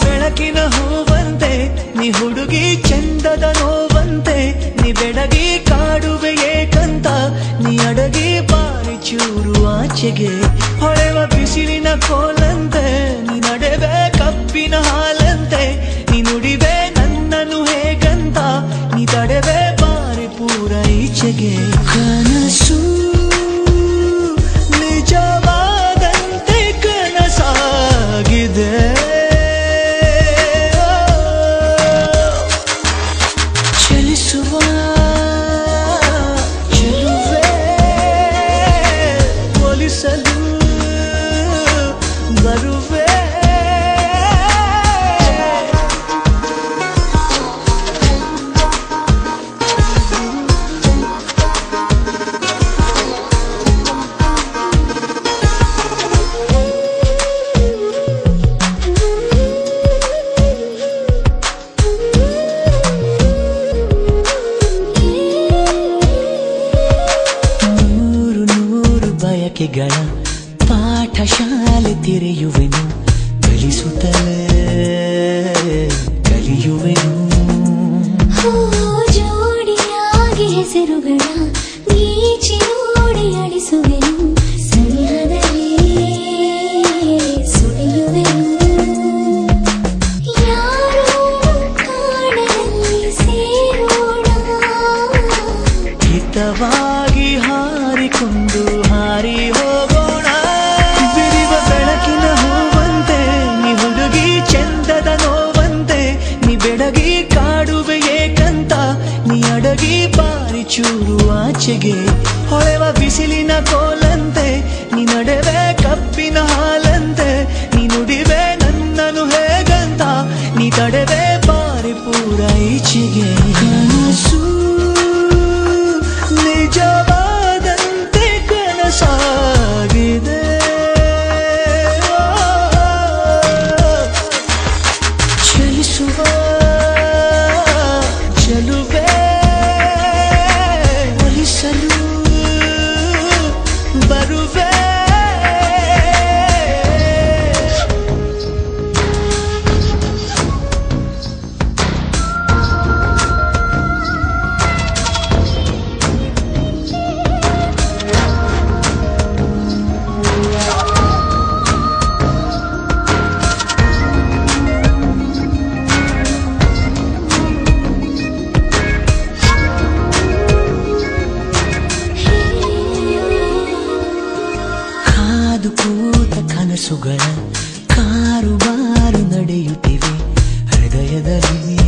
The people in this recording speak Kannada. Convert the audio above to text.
ಬೆಳಕಿನ ಹೂವಂತೆ ನೀ ಹುಡುಗಿ ಚಂದದ ನೋವಂತೆ ನೀ ಬೆಡಗಿ ಕಾಡುವೆ ಏಕಂತ ನೀ ಅಡಗಿ ಬಾರಿ ಚೂರು ಆಚೆಗೆ ಹೊಳೆವ ಬಿಸಿಲಿನ ಕೋಲಂತೆ ನೀ ನಡೆವೆ ಕಪ್ಪಿನ ಹಾಲಂತೆ ನೀ ನುಡಿವೆ ನನ್ನನ್ನು ಹೇಗಂತ ನೀ ತಡೆವೆ ಬಾರಿ ಪೂರ ಈಚೆಗೆ ಕನಸು ನಿಜವಾದಂತೆ ಕನಸಾಗಿದೆ ಚಲಿಸುವ ಚೆಲುವೆ ಒಲಿಸಲು ಬರುವೆ ಬಯಕೆಗಳ ಪಾಠಶಾಲೆ ತೆರೆಯುವೆನು ಕಲಿಸುತ್ತಲೇ ಕಲಿಯುವೆನು ಜೋಡಿಯಾಗಿ ಹೆಸರುಗಳ ನೀಚಿ ನೋಡಿ ಅಳಿಸುವೆನು ಸರಿಯಾದರೆ ಸುಳಿಯುವೆನು ಯಾರೋ ಕಾಡಲ್ಲಿ ಸೇರೋಣ ಹಿತವಾಗಿ ಹಾರಿಕೊಂಡು ಹಾರಿ ಹೋಗೋಣ ಬಿರಿವ ಬೆಳಕಿನ ಹೂವಂತೆ ನೀ ಹುಡುಗಿ ಚಂದದ ನೋವಂತೆ ನೀ ಬೆಡಗಿ ಕಾಡುವೆ ಏಕಂತ ನೀ ಅಡಗಿ ಬಾರಿ ಚೂರು ಆಚೆಗೆ ಹೊಳೆವ ಬಿಸಿಲಿನ ಕೋಲಂತೆ ನೀ ನಡೆವೆ ಕಪ್ಪಿನ ಹಾಲಂತೆ ನೀ ನುಡಿವೆ ನನ್ನನ್ನು ಹೇಗಂತ ನೀ ತಡೆವೆ ಬಾರಿ ಪೂರ ಈಚೆಗೆ ಕನಸು ನಿಜವಾದಂತೆ ಕನಸಾಗಿದೆ ಚಲಿಸುವ ಚೆಲುವೆ ಒಲಿಸಲು ಬರುವೆ ಕೂತ ಕನಸುಗಳ ಕಾರುಬಾರು ನಡೆಯುತ್ತಿವೆ ಹೃದಯದಲ್ಲಿ